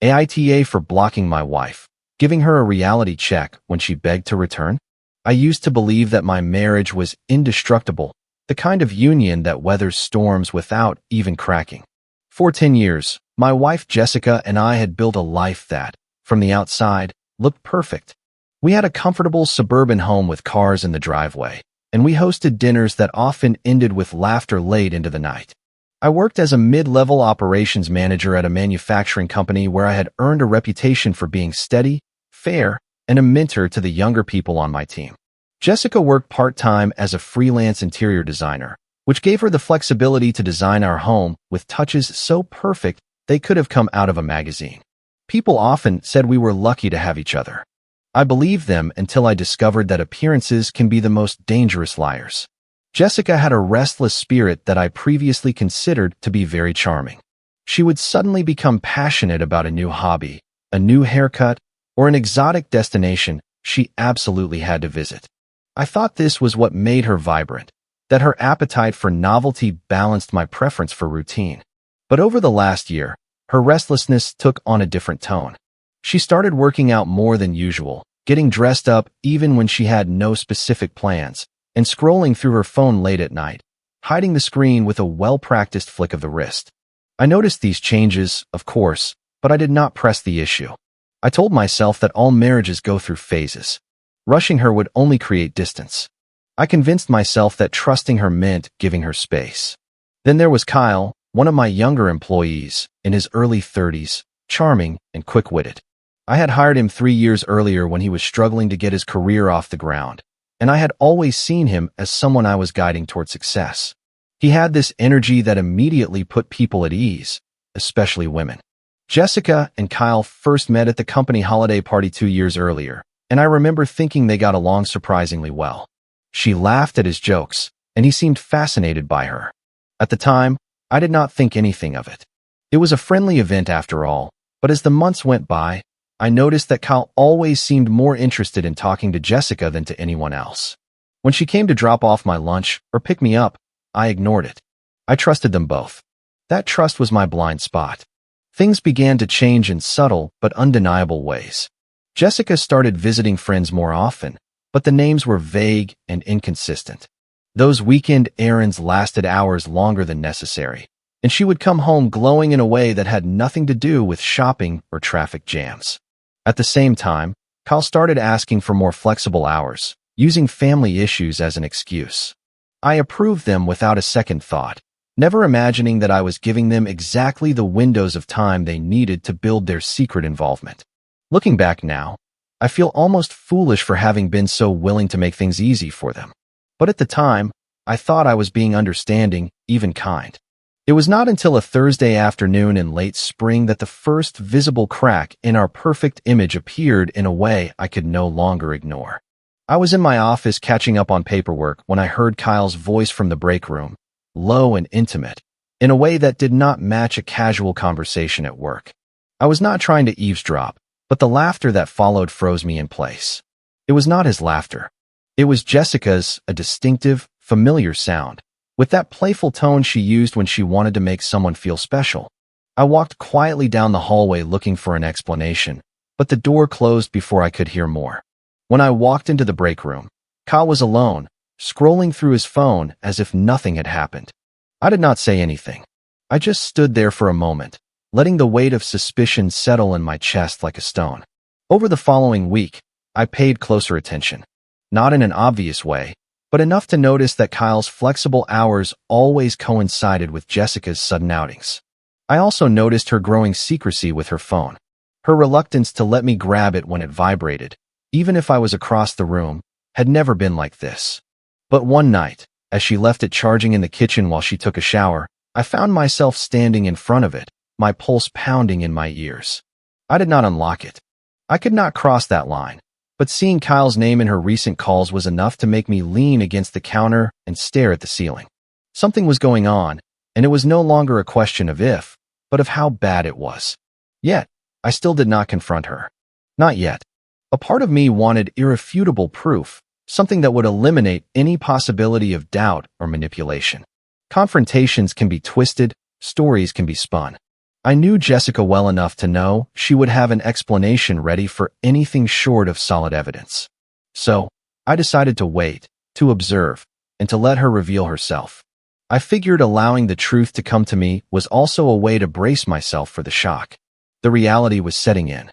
AITA for blocking my wife, giving her a reality check when she begged to return. I used to believe that my marriage was indestructible, the kind of union that weathers storms without even cracking. For 10 years, my wife Jessica and I had built a life that, from the outside, looked perfect. We had a comfortable suburban home with cars in the driveway, and we hosted dinners that often ended with laughter late into the night. I worked as a mid-level operations manager at a manufacturing company where I had earned a reputation for being steady, fair, and a mentor to the younger people on my team. Jessica worked part-time as a freelance interior designer, which gave her the flexibility to design our home with touches so perfect they could have come out of a magazine. People often said we were lucky to have each other. I believed them until I discovered that appearances can be the most dangerous liars. Jessica had a restless spirit that I previously considered to be very charming. She would suddenly become passionate about a new hobby, a new haircut, or an exotic destination she absolutely had to visit. I thought this was what made her vibrant, that her appetite for novelty balanced my preference for routine. But over the last year, her restlessness took on a different tone. She started working out more than usual, getting dressed up even when she had no specific plans, and scrolling through her phone late at night, hiding the screen with a well-practiced flick of the wrist. I noticed these changes, of course, but I did not press the issue. I told myself that all marriages go through phases. Rushing her would only create distance. I convinced myself that trusting her meant giving her space. Then there was Kyle, one of my younger employees, in his early 30s, charming and quick-witted. I had hired him 3 years earlier when he was struggling to get his career off the ground, and I had always seen him as someone I was guiding toward success. He had this energy that immediately put people at ease, especially women. Jessica and Kyle first met at the company holiday party 2 years earlier, and I remember thinking they got along surprisingly well. She laughed at his jokes, and he seemed fascinated by her. At the time, I did not think anything of it. It was a friendly event after all, but as the months went by, I noticed that Kyle always seemed more interested in talking to Jessica than to anyone else. When she came to drop off my lunch or pick me up, I ignored it. I trusted them both. That trust was my blind spot. Things began to change in subtle but undeniable ways. Jessica started visiting friends more often, but the names were vague and inconsistent. Those weekend errands lasted hours longer than necessary, and she would come home glowing in a way that had nothing to do with shopping or traffic jams. At the same time, Kyle started asking for more flexible hours, using family issues as an excuse. I approved them without a second thought, never imagining that I was giving them exactly the windows of time they needed to build their secret involvement. Looking back now, I feel almost foolish for having been so willing to make things easy for them. But at the time, I thought I was being understanding, even kind. It was not until a Thursday afternoon in late spring that the first visible crack in our perfect image appeared in a way I could no longer ignore. I was in my office catching up on paperwork when I heard Kyle's voice from the break room, low and intimate, in a way that did not match a casual conversation at work. I was not trying to eavesdrop, but the laughter that followed froze me in place. It was not his laughter. It was Jessica's, a distinctive, familiar sound, with that playful tone she used when she wanted to make someone feel special. I walked quietly down the hallway looking for an explanation, but the door closed before I could hear more. When I walked into the break room, Kyle was alone, scrolling through his phone as if nothing had happened. I did not say anything. I just stood there for a moment, letting the weight of suspicion settle in my chest like a stone. Over the following week, I paid closer attention. Not in an obvious way, but enough to notice that Kyle's flexible hours always coincided with Jessica's sudden outings. I also noticed her growing secrecy with her phone. Her reluctance to let me grab it when it vibrated, even if I was across the room, had never been like this. But one night, as she left it charging in the kitchen while she took a shower, I found myself standing in front of it, my pulse pounding in my ears. I did not unlock it. I could not cross that line, but seeing Kyle's name in her recent calls was enough to make me lean against the counter and stare at the ceiling. Something was going on, and it was no longer a question of if, but of how bad it was. Yet, I still did not confront her. Not yet. A part of me wanted irrefutable proof, something that would eliminate any possibility of doubt or manipulation. Confrontations can be twisted, stories can be spun. I knew Jessica well enough to know she would have an explanation ready for anything short of solid evidence. So, I decided to wait, to observe, and to let her reveal herself. I figured allowing the truth to come to me was also a way to brace myself for the shock. The reality was setting in.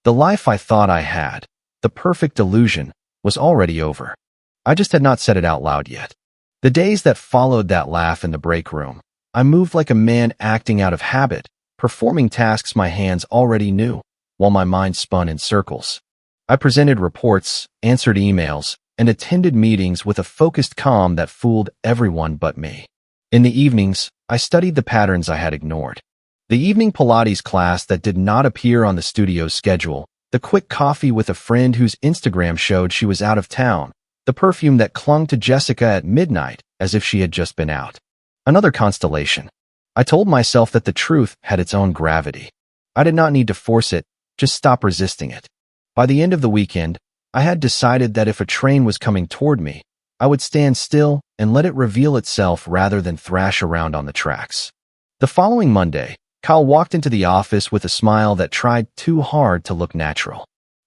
The life I thought I had, the perfect illusion, was already over. I just had not said it out loud yet. The days that followed that laugh in the break room, I moved like a man acting out of habit, performing tasks my hands already knew, while my mind spun in circles. I presented reports, answered emails, and attended meetings with a focused calm that fooled everyone but me. In the evenings, I studied the patterns I had ignored. The evening Pilates class that did not appear on the studio's schedule, the quick coffee with a friend whose Instagram showed she was out of town, the perfume that clung to Jessica at midnight as if she had just been out. Another constellation. I told myself that the truth had its own gravity. I did not need to force it, just stop resisting it. By the end of the weekend, I had decided that if a train was coming toward me, I would stand still and let it reveal itself rather than thrash around on the tracks. The following Monday, Kyle walked into the office with a smile that tried too hard to look natural.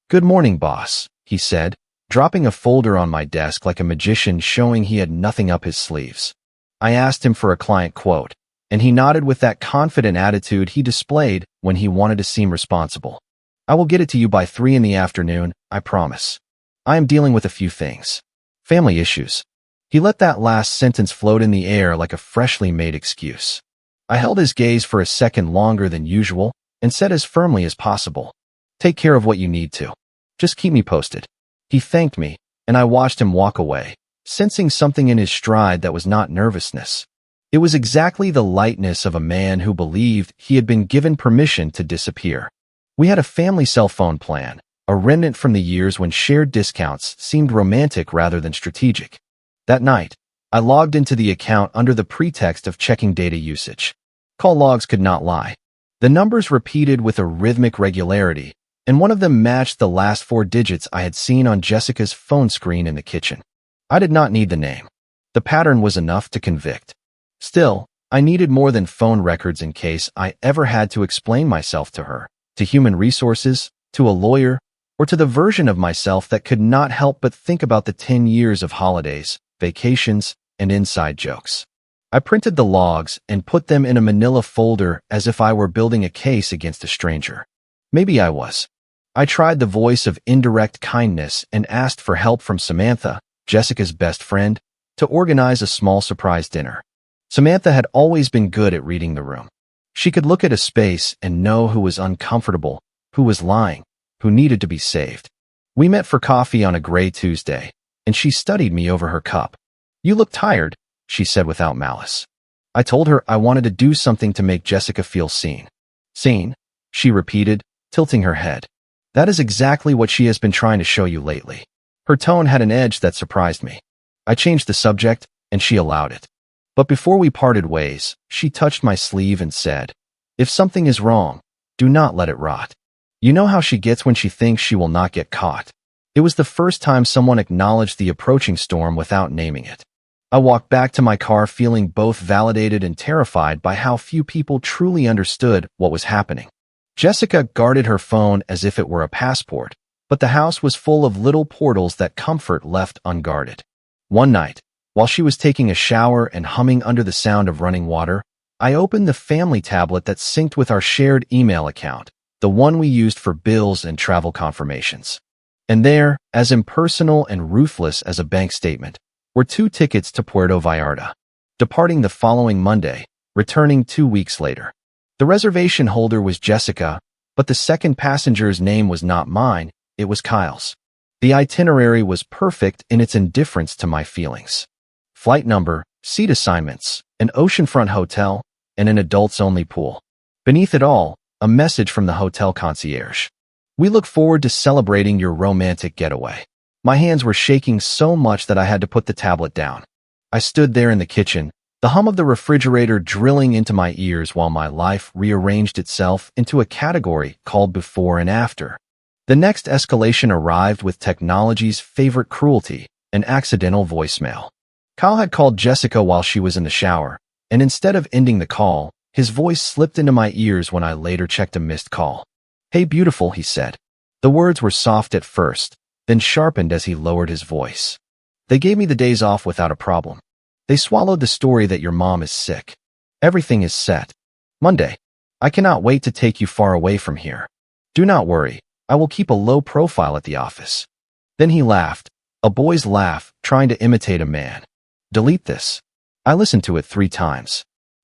"Good morning, boss," he said, dropping a folder on my desk like a magician showing he had nothing up his sleeves. I asked him for a client quote, and he nodded with that confident attitude he displayed when he wanted to seem responsible. "I will get it to you by 3 in the afternoon, I promise. I am dealing with a few things. Family issues." He let that last sentence float in the air like a freshly made excuse. I held his gaze for a second longer than usual and said as firmly as possible, "Take care of what you need to. Just keep me posted." He thanked me, and I watched him walk away, sensing something in his stride that was not nervousness. It was exactly the lightness of a man who believed he had been given permission to disappear. We had a family cell phone plan, a remnant from the years when shared discounts seemed romantic rather than strategic. That night, I logged into the account under the pretext of checking data usage. Call logs could not lie. The numbers repeated with a rhythmic regularity, and one of them matched the last 4 digits I had seen on Jessica's phone screen in the kitchen. I did not need the name. The pattern was enough to convict. Still, I needed more than phone records in case I ever had to explain myself to her, to human resources, to a lawyer, or to the version of myself that could not help but think about the 10 years of holidays, vacations, and inside jokes. I printed the logs and put them in a manila folder as if I were building a case against a stranger. Maybe I was. I tried the voice of indirect kindness and asked for help from Samantha, Jessica's best friend, to organize a small surprise dinner. Samantha had always been good at reading the room. She could look at a space and know who was uncomfortable, who was lying, who needed to be saved. We met for coffee on a gray Tuesday, and she studied me over her cup. "You look tired," she said without malice. I told her I wanted to do something to make Jessica feel seen. "Seen?" she repeated, tilting her head. "That is exactly what she has been trying to show you lately." Her tone had an edge that surprised me. I changed the subject, and she allowed it. But before we parted ways, she touched my sleeve and said, "If something is wrong, do not let it rot." You know how she gets when she thinks she will not get caught. It was the first time someone acknowledged the approaching storm without naming it. I walked back to my car feeling both validated and terrified by how few people truly understood what was happening. Jessica guarded her phone as if it were a passport, but the house was full of little portals that comfort left unguarded. One night, while she was taking a shower and humming under the sound of running water, I opened the family tablet that synced with our shared email account, the one we used for bills and travel confirmations. And there, as impersonal and ruthless as a bank statement, were 2 tickets to Puerto Vallarta, departing the following Monday, returning 2 weeks later. The reservation holder was Jessica, but the second passenger's name was not mine, it was Kyle's. The itinerary was perfect in its indifference to my feelings. Flight number, seat assignments, an oceanfront hotel, and an adults-only pool. Beneath it all, a message from the hotel concierge. "We look forward to celebrating your romantic getaway." My hands were shaking so much that I had to put the tablet down. I stood there in the kitchen, the hum of the refrigerator drilling into my ears while my life rearranged itself into a category called before and after. The next escalation arrived with technology's favorite cruelty, an accidental voicemail. Kyle had called Jessica while she was in the shower, and instead of ending the call, His voice slipped into my ears when I later checked a missed call. "Hey, beautiful," he said. The words were soft at first, then sharpened as he lowered his voice. "They gave me the days off without a problem. They swallowed the story that your mom is sick. Everything is set. Monday. I cannot wait to take you far away from here. Do not worry, I will keep a low profile at the office." Then he laughed, a boy's laugh, trying to imitate a man. "Delete this." I listened to it 3 times.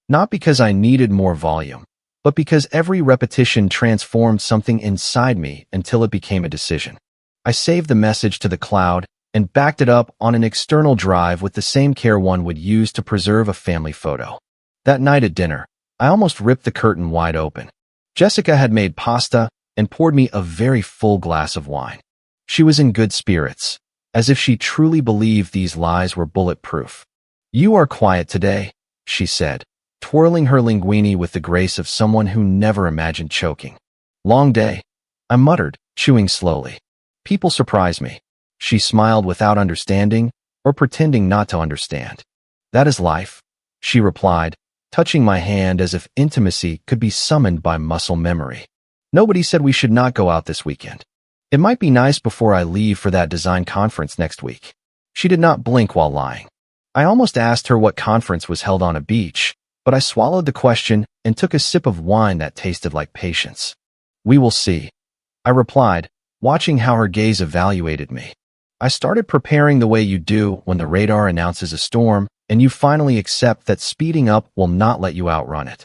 Not because I needed more volume, but because every repetition transformed something inside me until it became a decision. I saved the message to the cloud and backed it up on an external drive with the same care one would use to preserve a family photo. That night at dinner, I almost ripped the curtain wide open. Jessica had made pasta and poured me a very full glass of wine. She was in good spirits, as if she truly believed these lies were bulletproof. "You are quiet today," she said, twirling her linguine with the grace of someone who never imagined choking. "Long day," I muttered, chewing slowly. "People surprise me." She smiled without understanding or pretending not to understand. "That is life," she replied, touching my hand as if intimacy could be summoned by muscle memory. "Nobody said we should not go out this weekend. It might be nice before I leave for that design conference next week." She did not blink while lying. I almost asked her what conference was held on a beach, but I swallowed the question and took a sip of wine that tasted like patience. "We will see," I replied, watching how her gaze evaluated me. "I started preparing the way you do when the radar announces a storm, and you finally accept that speeding up will not let you outrun it."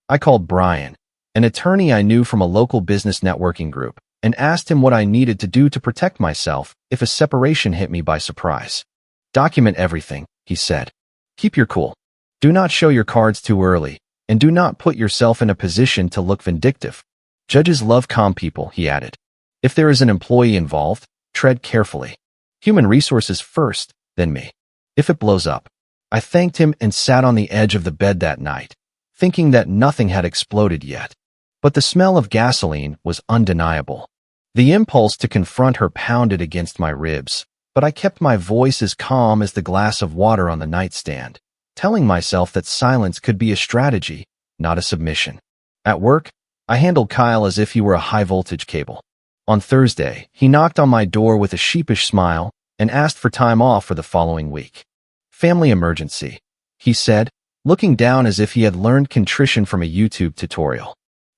I called Brian, an attorney I knew from a local business networking group, and asked him what I needed to do to protect myself if a separation hit me by surprise. "Document everything," he said. "Keep your cool. Do not show your cards too early, and do not put yourself in a position to look vindictive. Judges love calm people," he added. "If there is an employee involved, tread carefully. Human resources first, then me. If it blows up." I thanked him and sat on the edge of the bed that night, thinking that nothing had exploded yet. But the smell of gasoline was undeniable. The impulse to confront her pounded against my ribs, but I kept my voice as calm as the glass of water on the nightstand, telling myself that silence could be a strategy, not a submission. At work, I handled Kyle as if he were a high-voltage cable. On Thursday, he knocked on my door with a sheepish smile and asked for time off for the following week. "Family emergency," he said, looking down as if he had learned contrition from a YouTube tutorial.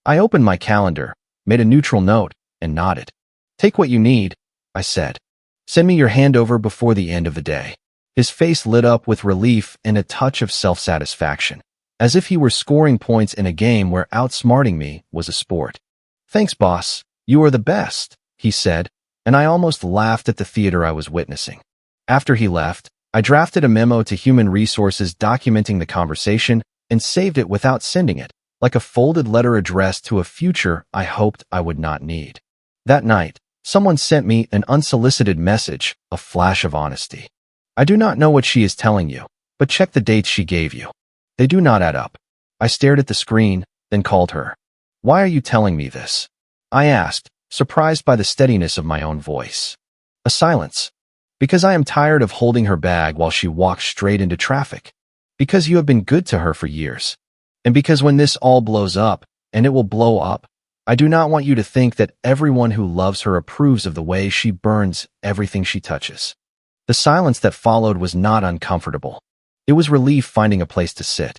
I opened my calendar, made a neutral note, and nodded. "Take what you need," I said. "Send me your handover before the end of the day." His face lit up with relief and a touch of self-satisfaction, as if he were scoring points in a game where outsmarting me was a sport. "Thanks, boss. You are the best," he said, and I almost laughed at the theater I was witnessing. After he left, I drafted a memo to Human Resources documenting the conversation and saved it without sending it, like a folded letter addressed to a future I hoped I would not need. That night, someone sent me an unsolicited message, a flash of honesty. "I do not know what she is telling you, but check the dates she gave you. They do not add up." I stared at the screen, then called her. "Why are you telling me this?" I asked, surprised by the steadiness of my own voice. A silence. "Because I am tired of holding her bag while she walks straight into traffic. Because you have been good to her for years. And because when this all blows up, and it will blow up, I do not want you to think that everyone who loves her approves of the way she burns everything she touches." The silence that followed was not uncomfortable. It was relief finding a place to sit.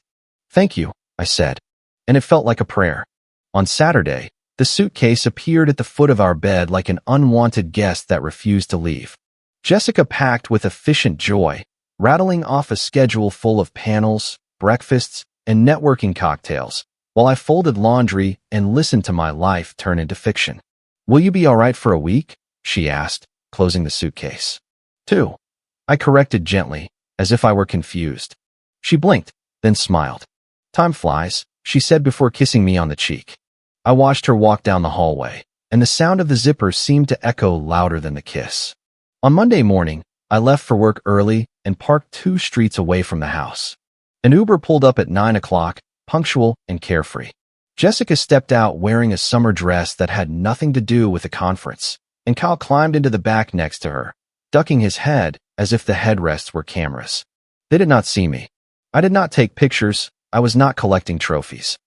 "Thank you," I said, and it felt like a prayer. On Saturday, the suitcase appeared at the foot of our bed like an unwanted guest that refused to leave. Jessica packed with efficient joy, rattling off a schedule full of panels, breakfasts, and networking cocktails, while I folded laundry and listened to my life turn into fiction. "Will you be all right for a week?" she asked, closing the suitcase. "2." I corrected gently, as if I were confused. She blinked, then smiled. "Time flies," she said before kissing me on the cheek. I watched her walk down the hallway, and the sound of the zipper seemed to echo louder than the kiss. On Monday morning, I left for work early and parked 2 streets away from the house. An Uber pulled up at 9 o'clock, punctual and carefree. Jessica stepped out wearing a summer dress that had nothing to do with the conference, and Kyle climbed into the back next to her, ducking his head as if the headrests were cameras. They did not see me. I did not take pictures. I was not collecting trophies.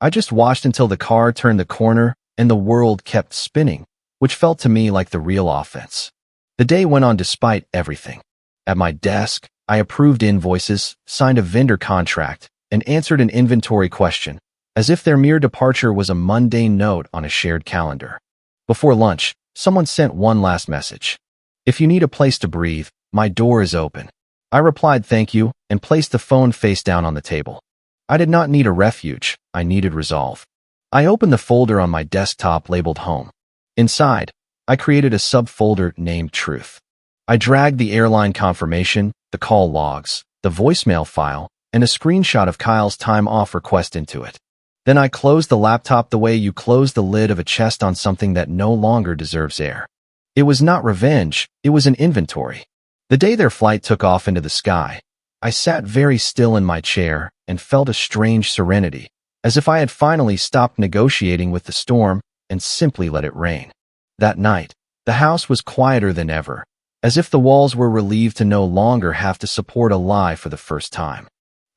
I just watched until the car turned the corner and the world kept spinning, which felt to me like the real offense. The day went on despite everything. At my desk, I approved invoices, signed a vendor contract, and answered an inventory question, as if their mere departure was a mundane note on a shared calendar. Before lunch, someone sent one last message. "If you need a place to breathe, my door is open." I replied thank you and placed the phone face down on the table. I did not need a refuge, I needed resolve. I opened the folder on my desktop labeled Home. Inside, I created a subfolder named Truth. I dragged the airline confirmation, the call logs, the voicemail file, and a screenshot of Kyle's time off request into it. Then I closed the laptop the way you close the lid of a chest on something that no longer deserves air. It was not revenge, it was an inventory. The day their flight took off into the sky, I sat very still in my chair and felt a strange serenity, as if I had finally stopped negotiating with the storm and simply let it rain. That night, the house was quieter than ever, as if the walls were relieved to no longer have to support a lie for the first time.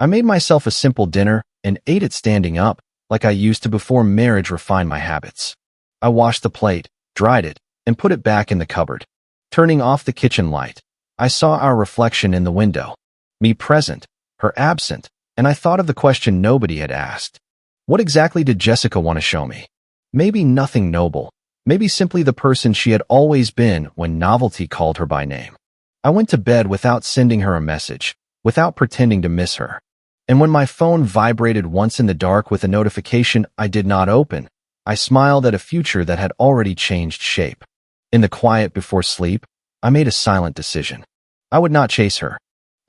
I made myself a simple dinner and ate it standing up, like I used to before marriage refined my habits. I washed the plate, dried it, and put it back in the cupboard. Turning off the kitchen light, I saw our reflection in the window. Me present, her absent, and I thought of the question nobody had asked. What exactly did Jessica want to show me? Maybe nothing noble. Maybe simply the person she had always been when novelty called her by name. I went to bed without sending her a message, without pretending to miss her. And when my phone vibrated once in the dark with a notification I did not open, I smiled at a future that had already changed shape. In the quiet before sleep, I made a silent decision. I would not chase her.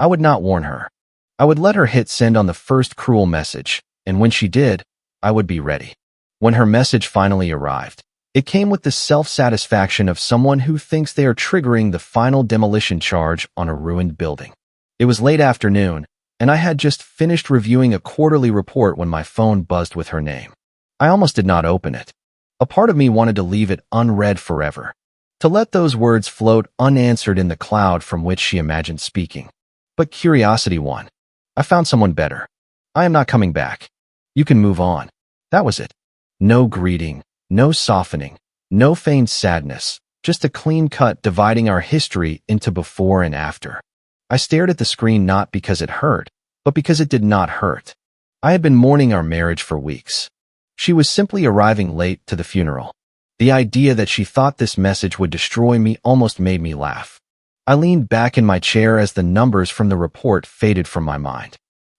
I would not warn her. I would let her hit send on the first cruel message, and when she did, I would be ready. When her message finally arrived, it came with the self-satisfaction of someone who thinks they are triggering the final demolition charge on a ruined building. It was late afternoon, and I had just finished reviewing a quarterly report when my phone buzzed with her name. I almost did not open it. A part of me wanted to leave it unread forever, to let those words float unanswered in the cloud from which she imagined speaking. But curiosity won. I found someone better. "I am not coming back. You can move on." That was it. No greeting, no softening, no feigned sadness, just a clean cut dividing our history into before and after. I stared at the screen not because it hurt, but because it did not hurt. I had been mourning our marriage for weeks. She was simply arriving late to the funeral. The idea that she thought this message would destroy me almost made me laugh. I leaned back in my chair as the numbers from the report faded from my mind.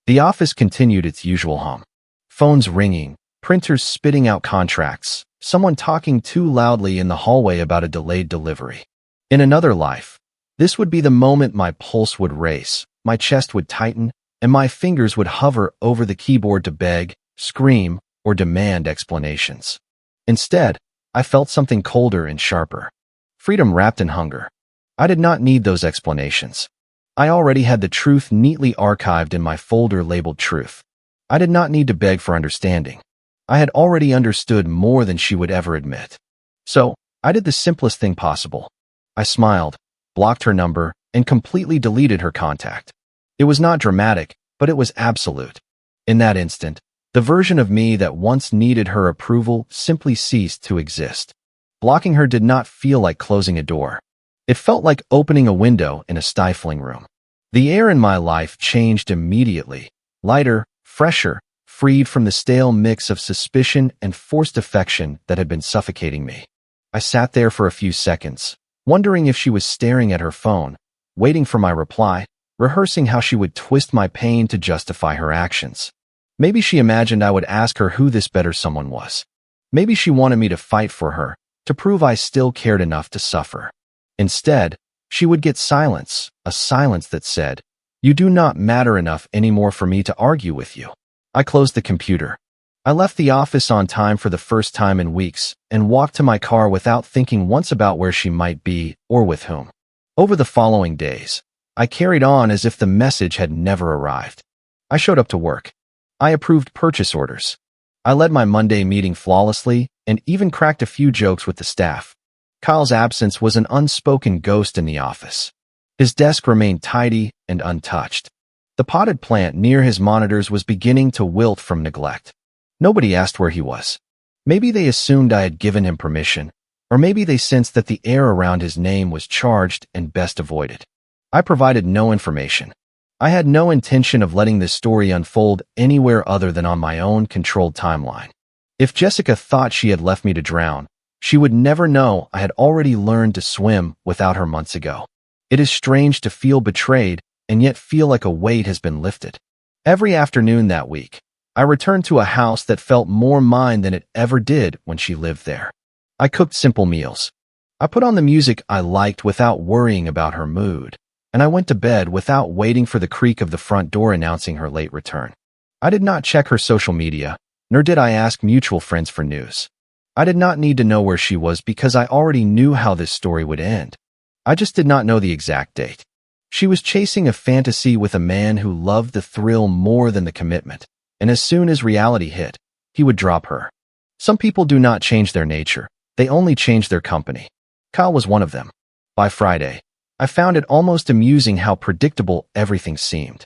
The office continued its usual hum. Phones ringing, printers spitting out contracts, someone talking too loudly in the hallway about a delayed delivery. In another life, this would be the moment my pulse would race, my chest would tighten, and my fingers would hover over the keyboard to beg, scream, or demand explanations. Instead, I felt something colder and sharper. Freedom wrapped in hunger. I did not need those explanations. I already had the truth neatly archived in my folder labeled Truth. I did not need to beg for understanding. I had already understood more than she would ever admit. So, I did the simplest thing possible. I smiled, blocked her number, and completely deleted her contact. It was not dramatic, but it was absolute. In that instant, the version of me that once needed her approval simply ceased to exist. Blocking her did not feel like closing a door. It felt like opening a window in a stifling room. The air in my life changed immediately, lighter, fresher, freed from the stale mix of suspicion and forced affection that had been suffocating me. I sat there for a few seconds, wondering if she was staring at her phone, waiting for my reply, rehearsing how she would twist my pain to justify her actions. Maybe she imagined I would ask her who this better someone was. Maybe she wanted me to fight for her, to prove I still cared enough to suffer. Instead, she would get silence, a silence that said, "You do not matter enough anymore for me to argue with you." I closed the computer. I left the office on time for the first time in weeks and walked to my car without thinking once about where she might be or with whom. Over the following days, I carried on as if the message had never arrived. I showed up to work. I approved purchase orders. I led my Monday meeting flawlessly and even cracked a few jokes with the staff. Kyle's absence was an unspoken ghost in the office. His desk remained tidy and untouched. The potted plant near his monitors was beginning to wilt from neglect. Nobody asked where he was. Maybe they assumed I had given him permission, or maybe they sensed that the air around his name was charged and best avoided. I provided no information. I had no intention of letting this story unfold anywhere other than on my own controlled timeline. If Jessica thought she had left me to drown, she would never know I had already learned to swim without her months ago. It is strange to feel betrayed and yet feel like a weight has been lifted. Every afternoon that week, I returned to a house that felt more mine than it ever did when she lived there. I cooked simple meals. I put on the music I liked without worrying about her mood, and I went to bed without waiting for the creak of the front door announcing her late return. I did not check her social media, nor did I ask mutual friends for news. I did not need to know where she was because I already knew how this story would end. I just did not know the exact date. She was chasing a fantasy with a man who loved the thrill more than the commitment, and as soon as reality hit, he would drop her. Some people do not change their nature, they only change their company. Kyle was one of them. By Friday, I found it almost amusing how predictable everything seemed.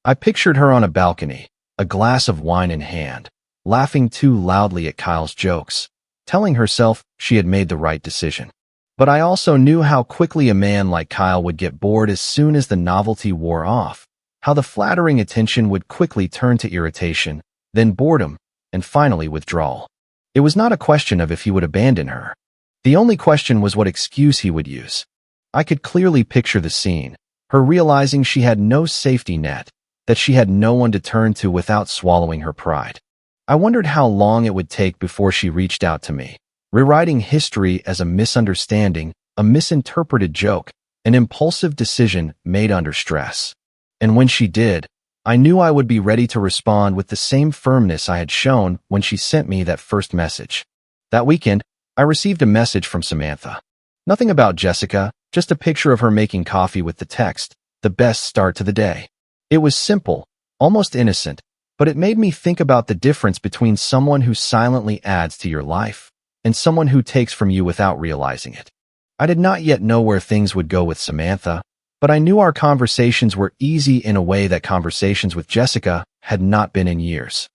I pictured her on a balcony, a glass of wine in hand, laughing too loudly at Kyle's jokes, telling herself she had made the right decision. But I also knew how quickly a man like Kyle would get bored as soon as the novelty wore off, how the flattering attention would quickly turn to irritation, then boredom, and finally withdrawal. It was not a question of if he would abandon her. The only question was what excuse he would use. I could clearly picture the scene, her realizing she had no safety net, that she had no one to turn to without swallowing her pride. I wondered how long it would take before she reached out to me, rewriting history as a misunderstanding, a misinterpreted joke, an impulsive decision made under stress. And when she did, I knew I would be ready to respond with the same firmness I had shown when she sent me that first message. That weekend, I received a message from Samantha. Nothing about Jessica, just a picture of her making coffee with the text, "The best start to the day." It was simple, almost innocent, but it made me think about the difference between someone who silently adds to your life and someone who takes from you without realizing it. I did not yet know where things would go with Samantha, but I knew our conversations were easy in a way that conversations with Jessica had not been in years.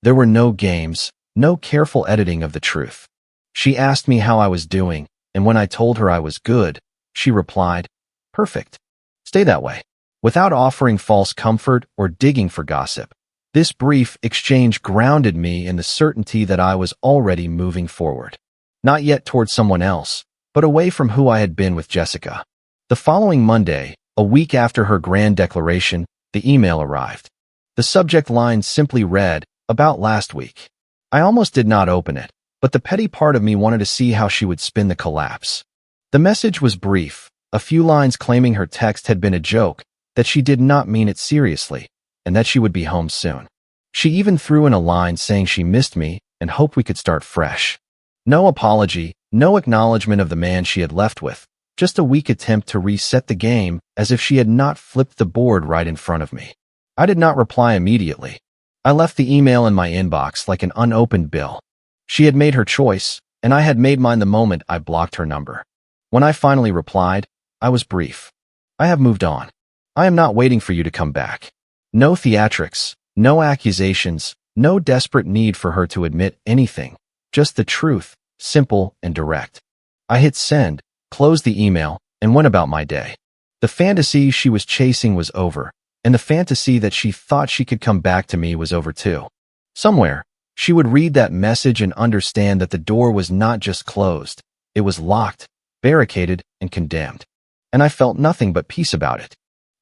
There were no games, no careful editing of the truth. She asked me how I was doing, and when I told her I was good, she replied, "Perfect. Stay that way," without offering false comfort or digging for gossip. This brief exchange grounded me in the certainty that I was already moving forward. Not yet towards someone else, but away from who I had been with Jessica. The following Monday, a week after her grand declaration, the email arrived. The subject line simply read, "About last week." I almost did not open it, but the petty part of me wanted to see how she would spin the collapse. The message was brief, a few lines claiming her text had been a joke, that she did not mean it seriously, and that she would be home soon. She even threw in a line saying she missed me and hoped we could start fresh. No apology, no acknowledgement of the man she had left with, just a weak attempt to reset the game as if she had not flipped the board right in front of me. I did not reply immediately. I left the email in my inbox like an unopened bill. She had made her choice, and I had made mine the moment I blocked her number. When I finally replied, I was brief. "I have moved on. I am not waiting for you to come back." No theatrics, no accusations, no desperate need for her to admit anything, just the truth, simple and direct. I hit send, closed the email, and went about my day. The fantasy she was chasing was over, and the fantasy that she thought she could come back to me was over too. Somewhere, she would read that message and understand that the door was not just closed, it was locked, barricaded, and condemned. And I felt nothing but peace about it.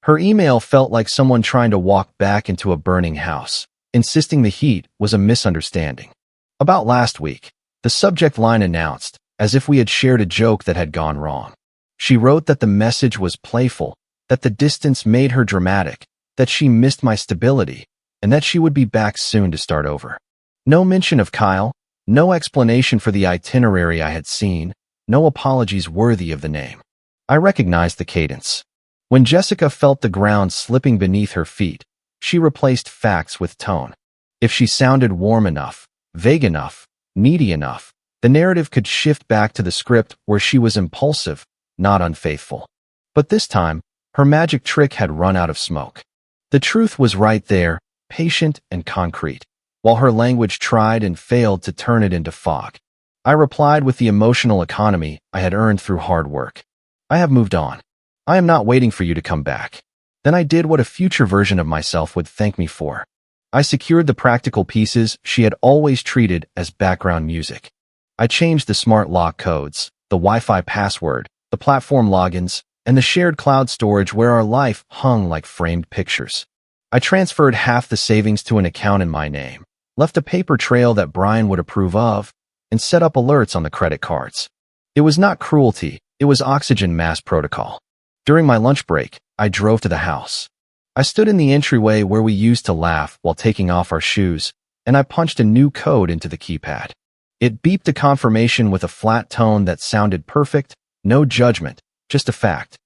Her email felt like someone trying to walk back into a burning house, insisting the heat was a misunderstanding. About last week, the subject line announced, as if we had shared a joke that had gone wrong. She wrote that the message was playful, that the distance made her dramatic, that she missed my stability, and that she would be back soon to start over. No mention of Kyle, no explanation for the itinerary I had seen, no apologies worthy of the name. I recognized the cadence. When Jessica felt the ground slipping beneath her feet, she replaced facts with tone. If she sounded warm enough, vague enough, needy enough, the narrative could shift back to the script where she was impulsive, not unfaithful. But this time, her magic trick had run out of smoke. The truth was right there, patient and concrete. while her language tried and failed to turn it into fog. I replied with the emotional economy I had earned through hard work. I have moved on. I am not waiting for you to come back. Then I did what a future version of myself would thank me for. I secured the practical pieces she had always treated as background music. I changed the smart lock codes, the Wi-Fi password, the platform logins, and the shared cloud storage where our life hung like framed pictures. I transferred half the savings to an account in my name, left a paper trail that Brian would approve of, and set up alerts on the credit cards. It was not cruelty, it was oxygen mask protocol. During my lunch break, I drove to the house. I stood in the entryway where we used to laugh while taking off our shoes, and I punched a new code into the keypad. It beeped a confirmation with a flat tone that sounded perfect, no judgment, just a fact.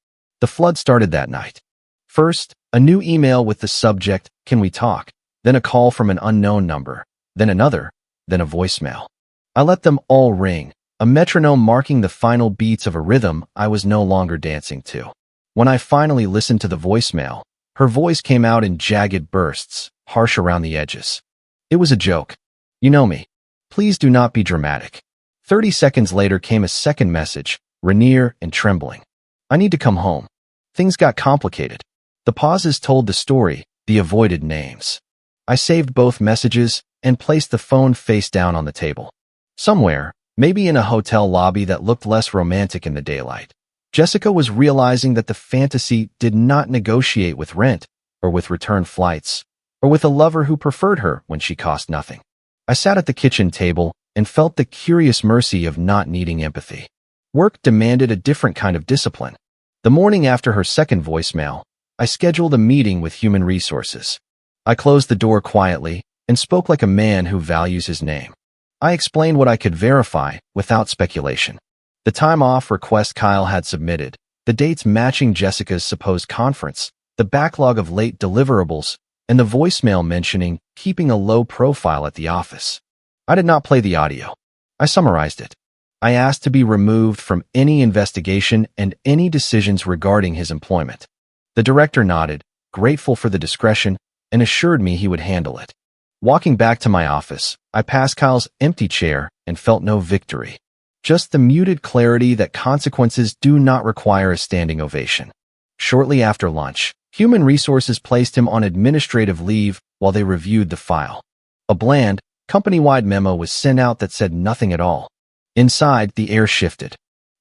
The flood started that night. First, a new email with the subject, "Can we talk?" Then a call from an unknown number, then another, then a voicemail. I let them all ring, a metronome marking the final beats of a rhythm I was no longer dancing to. When I finally listened to the voicemail, her voice came out in jagged bursts, harsh around the edges. It was a joke. "You know me. Please do not be dramatic." 30 seconds later came a second message, Rainier and trembling. "I need to come home. Things got complicated." The pauses told the story, the avoided names. I saved both messages and placed the phone face down on the table. Somewhere, maybe in a hotel lobby that looked less romantic in the daylight, Jessica was realizing that the fantasy did not negotiate with rent, or with return flights, or with a lover who preferred her when she cost nothing. I sat at the kitchen table and felt the curious mercy of not needing empathy. Work demanded a different kind of discipline. The morning after her second voicemail, I scheduled a meeting with Human Resources. I closed the door quietly and spoke like a man who values his name. I explained what I could verify without speculation. The time-off request Kyle had submitted, the dates matching Jessica's supposed conference, the backlog of late deliverables, and the voicemail mentioning keeping a low profile at the office. I did not play the audio. I summarized it. I asked to be removed from any investigation and any decisions regarding his employment. The director nodded, grateful for the discretion, and assured me he would handle it. Walking back to my office, I passed Kyle's empty chair and felt no victory. Just the muted clarity that consequences do not require a standing ovation. Shortly after lunch, Human Resources placed him on administrative leave while they reviewed the file. A bland, company-wide memo was sent out that said nothing at all. Inside, the air shifted.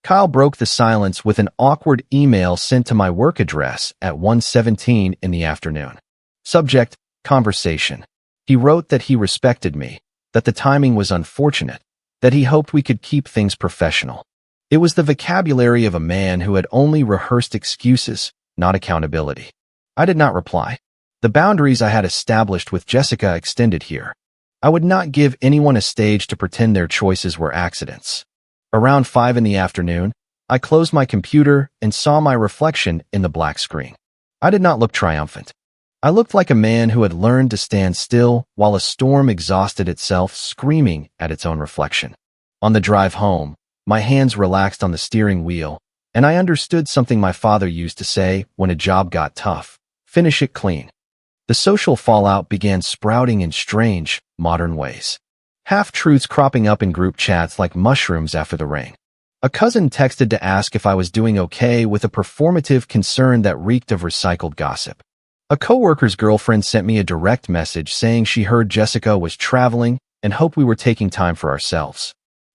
Kyle broke the silence with an awkward email sent to my work address at 1:17 in the afternoon. Subject, conversation. He wrote that he respected me, that the timing was unfortunate, that he hoped we could keep things professional. It was the vocabulary of a man who had only rehearsed excuses, not accountability. I did not reply. The boundaries I had established with Jessica extended here. I would not give anyone a stage to pretend their choices were accidents. Around 5 in the afternoon, I closed my computer and saw my reflection in the black screen. I did not look triumphant. I looked like a man who had learned to stand still while a storm exhausted itself screaming at its own reflection. On the drive home, my hands relaxed on the steering wheel, and I understood something my father used to say when a job got tough: finish it clean. The social fallout began sprouting in strange, modern ways. Half-truths cropping up in group chats like mushrooms after the rain. A cousin texted to ask if I was doing okay with a performative concern that reeked of recycled gossip. A coworker's girlfriend sent me a direct message saying she heard Jessica was traveling and hoped we were taking time for ourselves.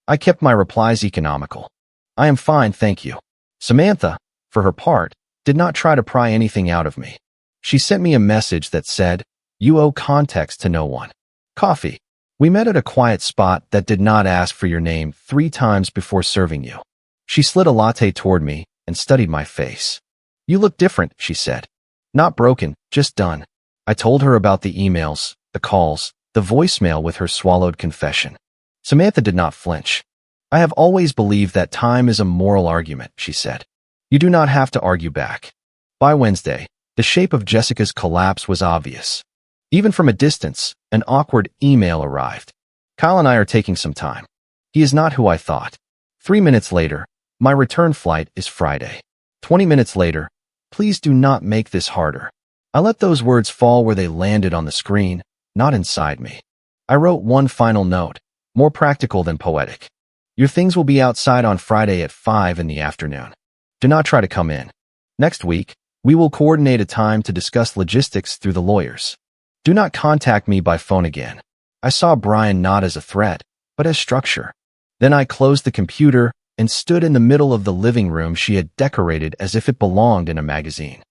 I kept my replies economical. "I am fine, thank you." Samantha, for her part, did not try to pry anything out of me. She sent me a message that said, "You owe context to no one." Coffee. We met at a quiet spot that did not ask for your name 3 times before serving you. She slid a latte toward me and studied my face. "You look different," she said. "Not broken, just done." I told her about the emails, the calls, the voicemail with her swallowed confession. Samantha did not flinch. "I have always believed that time is a moral argument," she said. "You do not have to argue back." By Wednesday, the shape of Jessica's collapse was obvious. Even from a distance, an awkward email arrived. "Kyle and I are taking some time. He is not who I thought." 3 minutes later, "My return flight is Friday." 20 minutes later, "Please do not make this harder." I let those words fall where they landed on the screen, not inside me. I wrote one final note, more practical than poetic. Your things will be outside on Friday at 5 in the afternoon. Do not try to come in. Next week, we will coordinate a time to discuss logistics through the lawyers. Do not contact me by phone again. I saw Brian not as a threat, but as structure. Then I closed the computer and stood in the middle of the living room she had decorated as if it belonged in a magazine.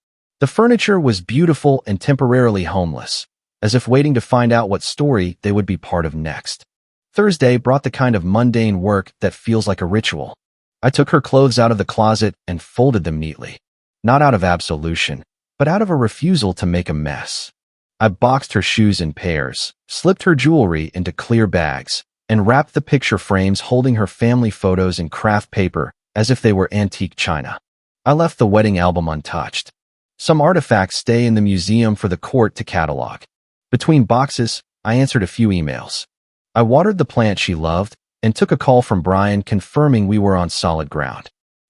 The furniture was beautiful and temporarily homeless, as if waiting to find out what story they would be part of next. Thursday brought the kind of mundane work that feels like a ritual. I took her clothes out of the closet and folded them neatly, not out of absolution, but out of a refusal to make a mess. I boxed her shoes in pairs, slipped her jewelry into clear bags, and wrapped the picture frames holding her family photos in craft paper as if they were antique china. I left the wedding album untouched. Some artifacts stay in the museum for the court to catalog. Between boxes, I answered a few emails. I watered the plant she loved and took a call from Brian confirming we were on solid ground.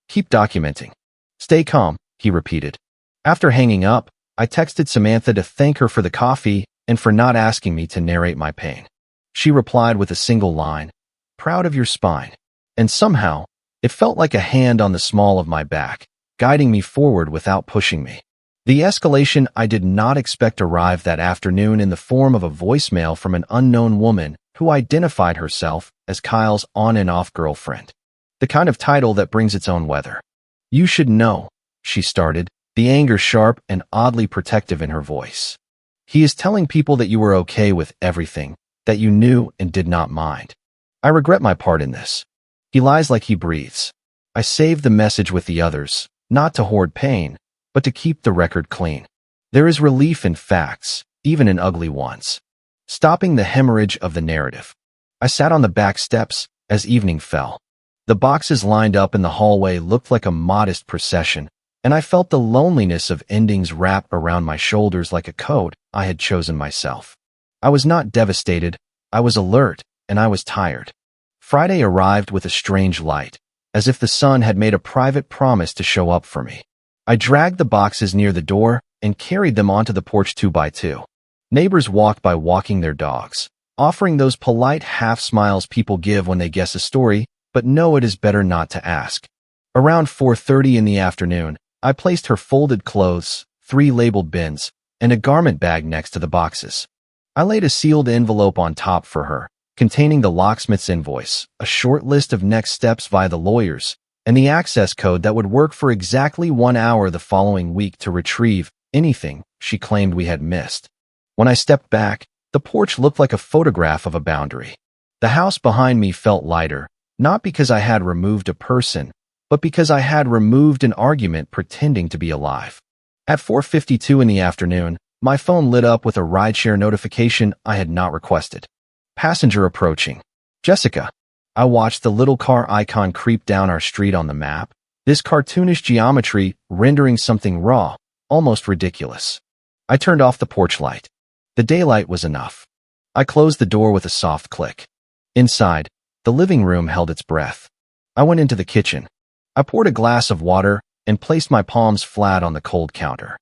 Keep documenting. Stay calm, he repeated. After hanging up, I texted Samantha to thank her for the coffee and for not asking me to narrate my pain. She replied with a single line, "Proud of your spine." And somehow, it felt like a hand on the small of my back, guiding me forward without pushing me. The escalation I did not expect arrived that afternoon in the form of a voicemail from an unknown woman who identified herself as Kyle's on and off girlfriend. The kind of title that brings its own weather. "You should know," she started, the anger sharp and oddly protective in her voice. "He is telling people that you were okay with everything, that you knew and did not mind. I regret my part in this. He lies like he breathes." I saved the message with the others, not to hoard pain, but to keep the record clean. There is relief in facts, even in ugly ones. Stopping the hemorrhage of the narrative. I sat on the back steps as evening fell. The boxes lined up in the hallway looked like a modest procession, and I felt the loneliness of endings wrap around my shoulders like a coat I had chosen myself. I was not devastated, I was alert, and I was tired. Friday arrived with a strange light, as if the sun had made a private promise to show up for me. I dragged the boxes near the door and carried them onto the porch 2 by 2. Neighbors walked by walking their dogs, offering those polite half-smiles people give when they guess a story, but know it is better not to ask. Around 4:30 in the afternoon, I placed her folded clothes, 3 labeled bins, and a garment bag next to the boxes. I laid a sealed envelope on top for her, containing the locksmith's invoice, a short list of next steps via the lawyers, and the access code that would work for exactly 1 hour the following week to retrieve anything she claimed we had missed. When I stepped back, the porch looked like a photograph of a boundary. The house behind me felt lighter, not because I had removed a person, but because I had removed an argument pretending to be alive. At 4:52 in the afternoon, my phone lit up with a rideshare notification I had not requested. Passenger approaching. Jessica. I watched the little car icon creep down our street on the map, this cartoonish geometry rendering something raw, almost ridiculous. I turned off the porch light. The daylight was enough. I closed the door with a soft click. Inside, the living room held its breath. I went into the kitchen. I poured a glass of water and placed my palms flat on the cold counter.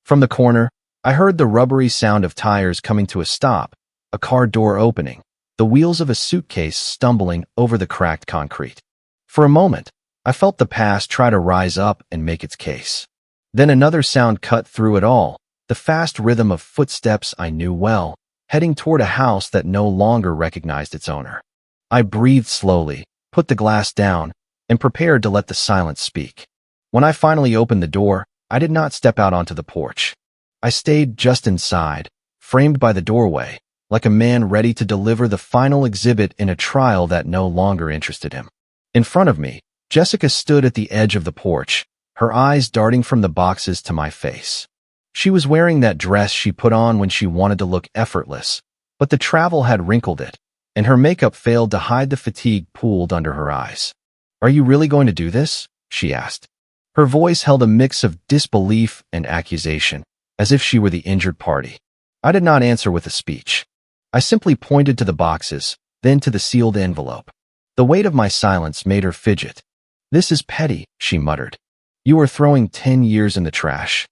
From the corner, I heard the rubbery sound of tires coming to a stop, a car door opening, the wheels of a suitcase stumbling over the cracked concrete. For a moment, I felt the past try to rise up and make its case. Then another sound cut through it all, the fast rhythm of footsteps I knew well, heading toward a house that no longer recognized its owner. I breathed slowly, put the glass down, and prepared to let the silence speak. When I finally opened the door, I did not step out onto the porch. I stayed just inside, framed by the doorway, like a man ready to deliver the final exhibit in a trial that no longer interested him. In front of me, Jessica stood at the edge of the porch, her eyes darting from the boxes to my face. She was wearing that dress she put on when she wanted to look effortless, but the travel had wrinkled it, and her makeup failed to hide the fatigue pooled under her eyes. "Are you really going to do this?" she asked. Her voice held a mix of disbelief and accusation, as if she were the injured party. I did not answer with a speech. I simply pointed to the boxes, then to the sealed envelope. The weight of my silence made her fidget. "This is petty," she muttered. "You are throwing 10 years in the trash."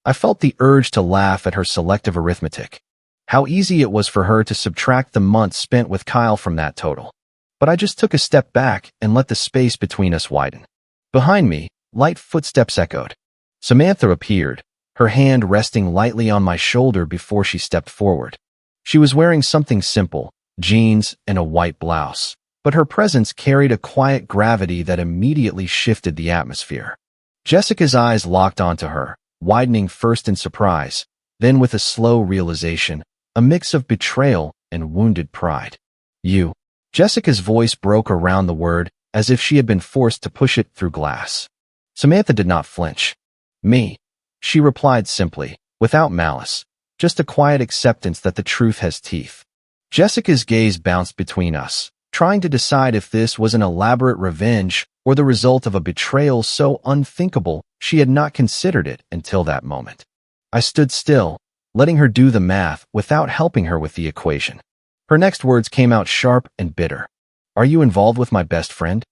I felt the urge to laugh at her selective arithmetic. How easy it was for her to subtract the months spent with Kyle from that total. But I just took a step back and let the space between us widen. Behind me, light footsteps echoed. Samantha appeared, her hand resting lightly on my shoulder before she stepped forward. She was wearing something simple, jeans and a white blouse, but her presence carried a quiet gravity that immediately shifted the atmosphere. Jessica's eyes locked onto her, widening first in surprise, then with a slow realization, a mix of betrayal and wounded pride. You. Jessica's voice broke around the word, as if she had been forced to push it through glass. Samantha did not flinch. Me. She replied simply, without malice, just a quiet acceptance that the truth has teeth. Jessica's gaze bounced between us, trying to decide if this was an elaborate revenge or the result of a betrayal so unthinkable she had not considered it until that moment. I stood still, letting her do the math without helping her with the equation. Her next words came out sharp and bitter. Are you involved with my best friend?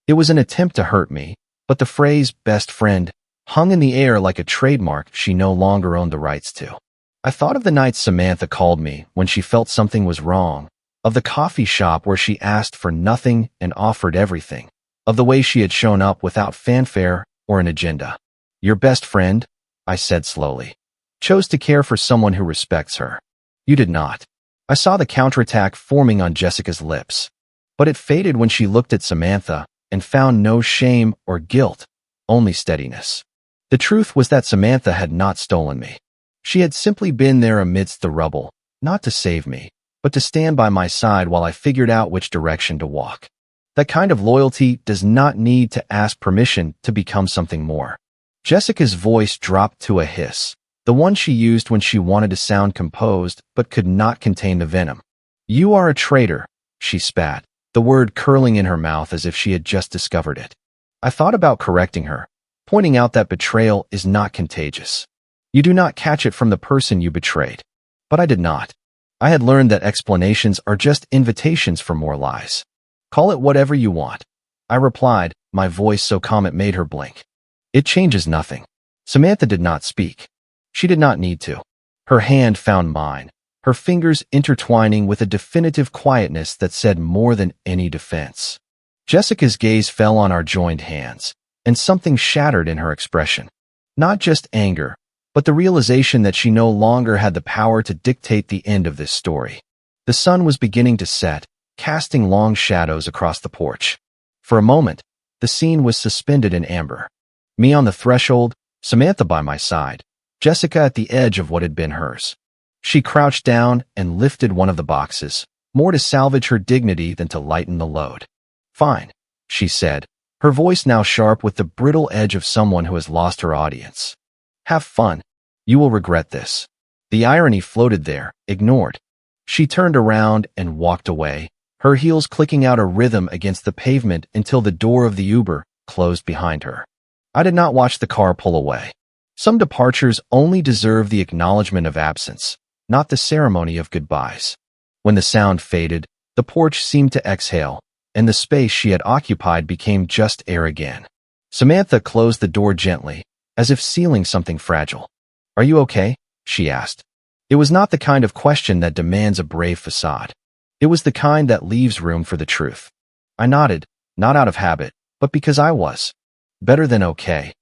It was an attempt to hurt me, but the phrase best friend hung in the air like a trademark she no longer owned the rights to. I thought of the night Samantha called me when she felt something was wrong, of the coffee shop where she asked for nothing and offered everything, of the way she had shown up without fanfare or an agenda. Your best friend, I said slowly, chose to care for someone who respects her. You did not. I saw the counterattack forming on Jessica's lips, but it faded when she looked at Samantha and found no shame or guilt, only steadiness. The truth was that Samantha had not stolen me. She had simply been there amidst the rubble, not to save me, but to stand by my side while I figured out which direction to walk. That kind of loyalty does not need to ask permission to become something more. Jessica's voice dropped to a hiss, the one she used when she wanted to sound composed but could not contain the venom. You are a traitor, she spat, the word curling in her mouth as if she had just discovered it. I thought about correcting her, pointing out that betrayal is not contagious. You do not catch it from the person you betrayed. But I did not. I had learned that explanations are just invitations for more lies. Call it whatever you want. I replied, my voice so calm it made her blink. It changes nothing. Samantha did not speak. She did not need to. Her hand found mine, her fingers intertwining with a definitive quietness that said more than any defense. Jessica's gaze fell on our joined hands, and something shattered in her expression. Not just anger, but the realization that she no longer had the power to dictate the end of this story. The sun was beginning to set, casting long shadows across the porch. For a moment, the scene was suspended in amber. Me on the threshold, Samantha by my side, Jessica at the edge of what had been hers. She crouched down and lifted one of the boxes, more to salvage her dignity than to lighten the load. Fine, she said, her voice now sharp with the brittle edge of someone who has lost her audience. Have fun. You will regret this. The irony floated there, ignored. She turned around and walked away, her heels clicking out a rhythm against the pavement until the door of the Uber closed behind her. I did not watch the car pull away. Some departures only deserve the acknowledgement of absence, not the ceremony of goodbyes. When the sound faded, the porch seemed to exhale, and the space she had occupied became just air again. Samantha closed the door gently, as if sealing something fragile. Are you okay? She asked. It was not the kind of question that demands a brave facade. It was the kind that leaves room for the truth. I nodded, not out of habit, but because I was. Better than okay,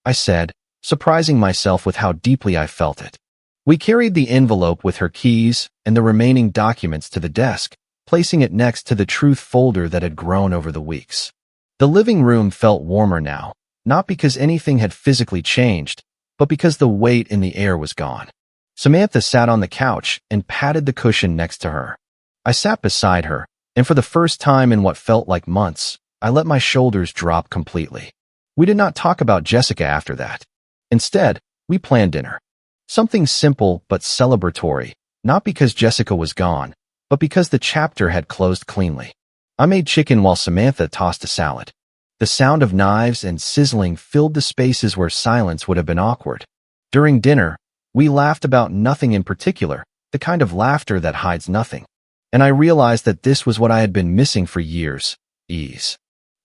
I said, surprising myself with how deeply I felt it. We carried the envelope with her keys and the remaining documents to the desk, placing it next to the truth folder that had grown over the weeks. The living room felt warmer now, not because anything had physically changed, but because the weight in the air was gone. Samantha sat on the couch and patted the cushion next to her. I sat beside her, and for the first time in what felt like months, I let my shoulders drop completely. We did not talk about Jessica after that. Instead, we planned dinner. Something simple but celebratory, not because Jessica was gone, but because the chapter had closed cleanly. I made chicken while Samantha tossed a salad. The sound of knives and sizzling filled the spaces where silence would have been awkward. During dinner, we laughed about nothing in particular, the kind of laughter that hides nothing. And I realized that this was what I had been missing for years: ease.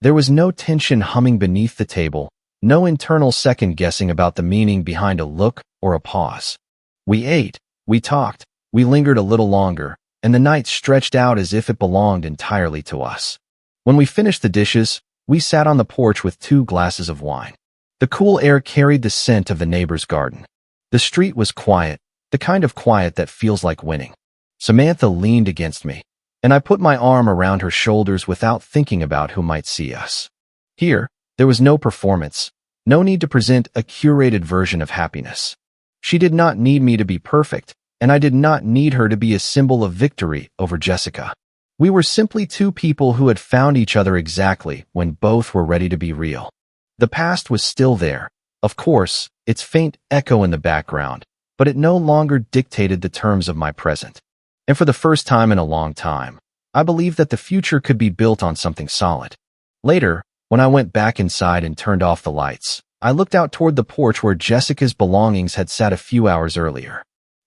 There was no tension humming beneath the table, no internal second-guessing about the meaning behind a look or a pause. We ate, we talked, We lingered a little longer, and the night stretched out as if it belonged entirely to us. When we finished the dishes, we sat on the porch with 2 glasses of wine. The cool air carried the scent of the neighbor's garden. The street was quiet, the kind of quiet that feels like winning. Samantha leaned against me, and I put my arm around her shoulders without thinking about who might see us. Here, there was no performance, no need to present a curated version of happiness. She did not need me to be perfect, and I did not need her to be a symbol of victory over Jessica. We were simply 2 people who had found each other exactly when both were ready to be real. The past was still there, of course, its faint echo in the background, but it no longer dictated the terms of my present. And for the first time in a long time, I believed that the future could be built on something solid. Later, when I went back inside and turned off the lights, I looked out toward the porch where Jessica's belongings had sat a few hours earlier.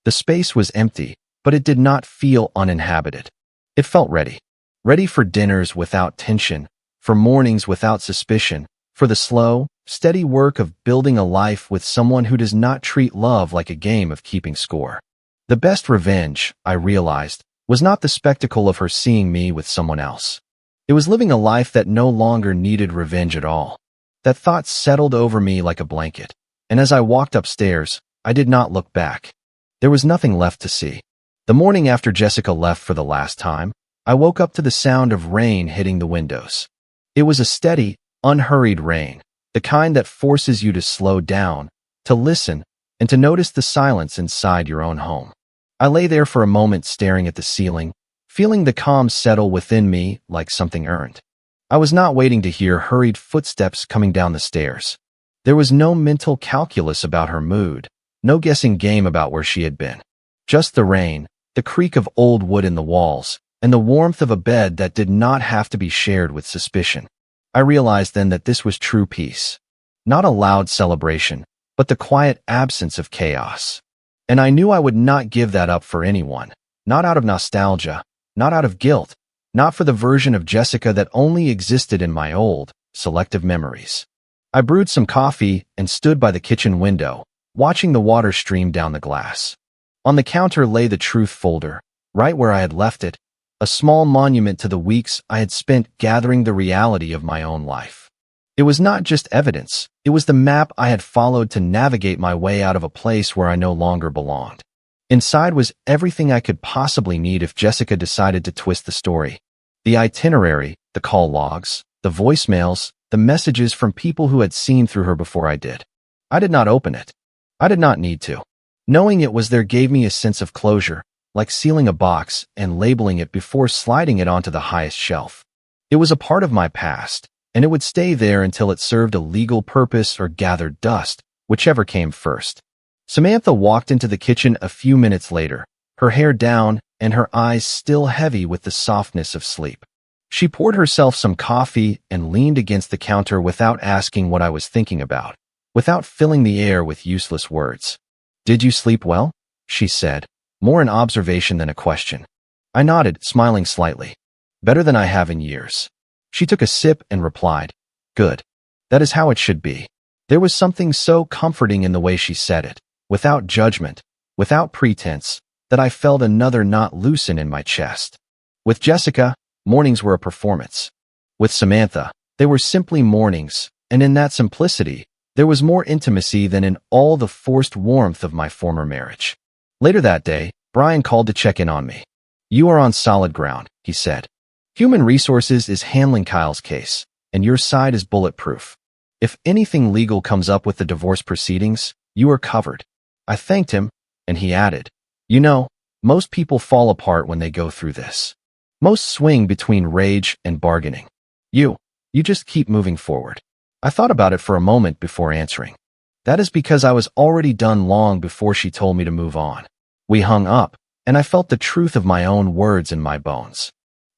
The space was empty, but it did not feel uninhabited. It felt ready. Ready for dinners without tension, for mornings without suspicion, for the slow, steady work of building a life with someone who does not treat love like a game of keeping score. The best revenge, I realized, was not the spectacle of her seeing me with someone else. It was living a life that no longer needed revenge at all. That thought settled over me like a blanket, and as I walked upstairs, I did not look back. There was nothing left to see. The morning after Jessica left for the last time, I woke up to the sound of rain hitting the windows. It was a steady, unhurried rain, the kind that forces you to slow down, to listen, and to notice the silence inside your own home. I lay there for a moment staring at the ceiling, feeling the calm settle within me like something earned. I was not waiting to hear hurried footsteps coming down the stairs. There was no mental calculus about her mood, no guessing game about where she had been. Just the rain, the creak of old wood in the walls, and the warmth of a bed that did not have to be shared with suspicion. I realized then that this was true peace. Not a loud celebration, but the quiet absence of chaos. And I knew I would not give that up for anyone, not out of nostalgia, not out of guilt, not for the version of Jessica that only existed in my old, selective memories. I brewed some coffee and stood by the kitchen window, watching the water stream down the glass. On the counter lay the truth folder, right where I had left it, a small monument to the weeks I had spent gathering the reality of my own life. It was not just evidence, it was the map I had followed to navigate my way out of a place where I no longer belonged. Inside was everything I could possibly need if Jessica decided to twist the story. The itinerary, the call logs, the voicemails, the messages from people who had seen through her before I did. I did not open it. I did not need to. Knowing it was there gave me a sense of closure, like sealing a box and labeling it before sliding it onto the highest shelf. It was a part of my past, and it would stay there until it served a legal purpose or gathered dust, whichever came first. Samantha walked into the kitchen a few minutes later, her hair down and her eyes still heavy with the softness of sleep. She poured herself some coffee and leaned against the counter without asking what I was thinking about, without filling the air with useless words. "Did you sleep well?" she said, more an observation than a question. I nodded, smiling slightly. "Better than I have in years." She took a sip and replied, "Good. That is how it should be." There was something so comforting in the way she said it, without judgment, without pretense, that I felt another knot loosen in my chest. With Jessica, mornings were a performance. With Samantha, they were simply mornings, and in that simplicity, there was more intimacy than in all the forced warmth of my former marriage. Later that day, Brian called to check in on me. "You are on solid ground," he said. "Human Resources is handling Kyle's case, and your side is bulletproof. If anything legal comes up with the divorce proceedings, you are covered." I thanked him, and he added, "You know, most people fall apart when they go through this. Most swing between rage and bargaining. You just keep moving forward." I thought about it for a moment before answering. That is because I was already done long before she told me to move on. We hung up, and I felt the truth of my own words in my bones.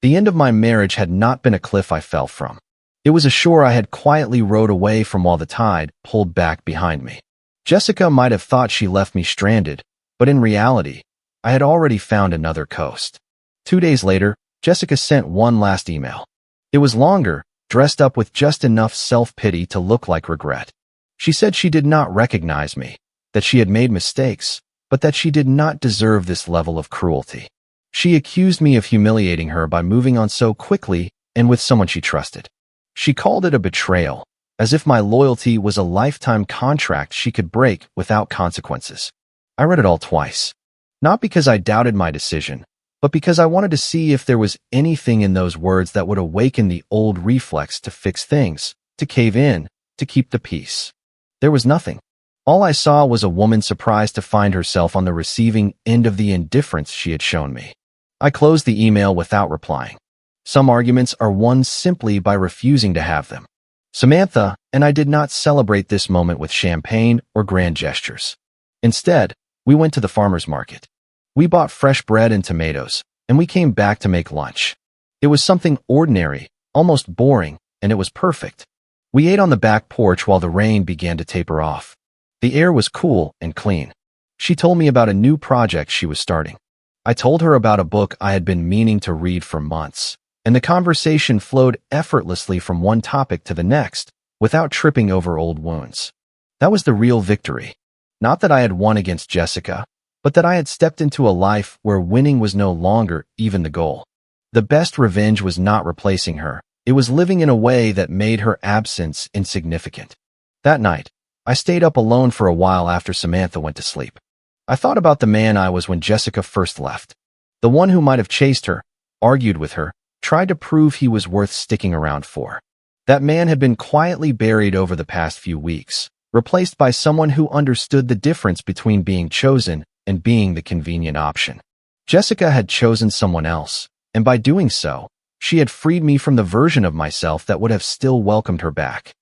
The end of my marriage had not been a cliff I fell from. It was a shore I had quietly rowed away from while the tide pulled back behind me. Jessica might have thought she left me stranded, but in reality, I had already found another coast. 2 days later, Jessica sent one last email. It was longer, dressed up with just enough self-pity to look like regret. She said she did not recognize me, that she had made mistakes, but that she did not deserve this level of cruelty. She accused me of humiliating her by moving on so quickly and with someone she trusted. She called it a betrayal, as if my loyalty was a lifetime contract she could break without consequences. I read it all twice. Not because I doubted my decision, but because I wanted to see if there was anything in those words that would awaken the old reflex to fix things, to cave in, to keep the peace. There was nothing. All I saw was a woman surprised to find herself on the receiving end of the indifference she had shown me. I closed the email without replying. Some arguments are won simply by refusing to have them. Samantha and I did not celebrate this moment with champagne or grand gestures. Instead, we went to the farmer's market. We bought fresh bread and tomatoes, and we came back to make lunch. It was something ordinary, almost boring, and it was perfect. We ate on the back porch while the rain began to taper off. The air was cool and clean. She told me about a new project she was starting. I told her about a book I had been meaning to read for months, and the conversation flowed effortlessly from one topic to the next, without tripping over old wounds. That was the real victory. Not that I had won against Jessica, but that I had stepped into a life where winning was no longer even the goal. The best revenge was not replacing her. It was living in a way that made her absence insignificant. That night, I stayed up alone for a while after Samantha went to sleep. I thought about the man I was when Jessica first left. The one who might have chased her, argued with her, tried to prove he was worth sticking around for. That man had been quietly buried over the past few weeks, replaced by someone who understood the difference between being chosen and being the convenient option. Jessica had chosen someone else, and by doing so, she had freed me from the version of myself that would have still welcomed her back.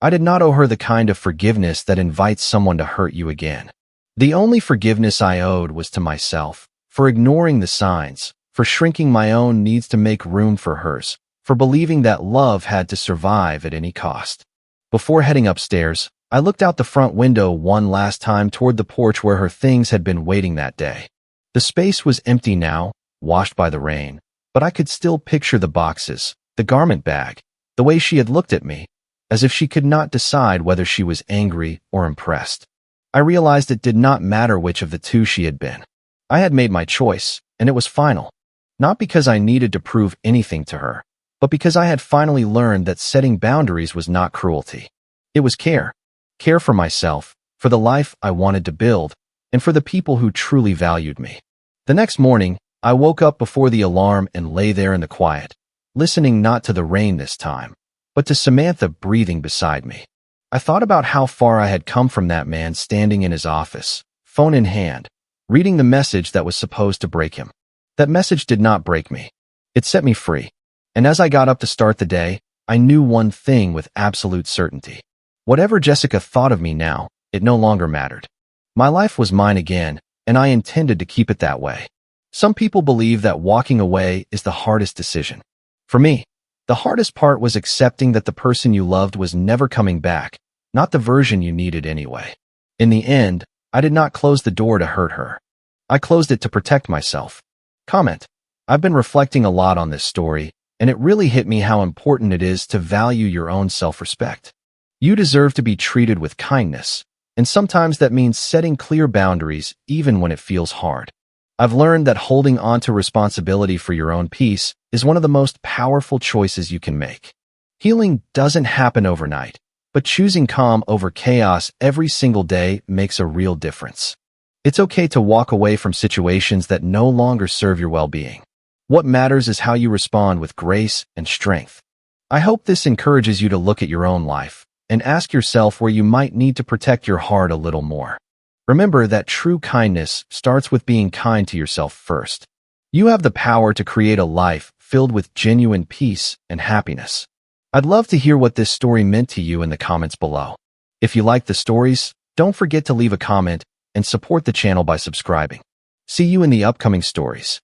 I did not owe her the kind of forgiveness that invites someone to hurt you again. The only forgiveness I owed was to myself, for ignoring the signs, for shrinking my own needs to make room for hers, for believing that love had to survive at any cost. Before heading upstairs, I looked out the front window one last time toward the porch where her things had been waiting that day. The space was empty now, washed by the rain, but I could still picture the boxes, the garment bag, the way she had looked at me, as if she could not decide whether she was angry or impressed. I realized it did not matter which of the two she had been. I had made my choice, and it was final. Not because I needed to prove anything to her, but because I had finally learned that setting boundaries was not cruelty. It was care. Care for myself, for the life I wanted to build, and for the people who truly valued me. The next morning, I woke up before the alarm and lay there in the quiet, listening not to the rain this time, but to Samantha breathing beside me. I thought about how far I had come from that man standing in his office, phone in hand, reading the message that was supposed to break him. That message did not break me. It set me free. And as I got up to start the day, I knew one thing with absolute certainty. Whatever Jessica thought of me now, it no longer mattered. My life was mine again, and I intended to keep it that way. Some people believe that walking away is the hardest decision. For me, the hardest part was accepting that the person you loved was never coming back, not the version you needed anyway. In the end, I did not close the door to hurt her. I closed it to protect myself. Comment. I've been reflecting a lot on this story, and it really hit me how important it is to value your own self-respect. You deserve to be treated with kindness, and sometimes that means setting clear boundaries even when it feels hard. I've learned that holding on to responsibility for your own peace is one of the most powerful choices you can make. Healing doesn't happen overnight, but choosing calm over chaos every single day makes a real difference. It's okay to walk away from situations that no longer serve your well-being. What matters is how you respond with grace and strength. I hope this encourages you to look at your own life and ask yourself where you might need to protect your heart a little more. Remember that true kindness starts with being kind to yourself first. You have the power to create a life filled with genuine peace and happiness. I'd love to hear what this story meant to you in the comments below. If you like the stories, don't forget to leave a comment and support the channel by subscribing. See you in the upcoming stories.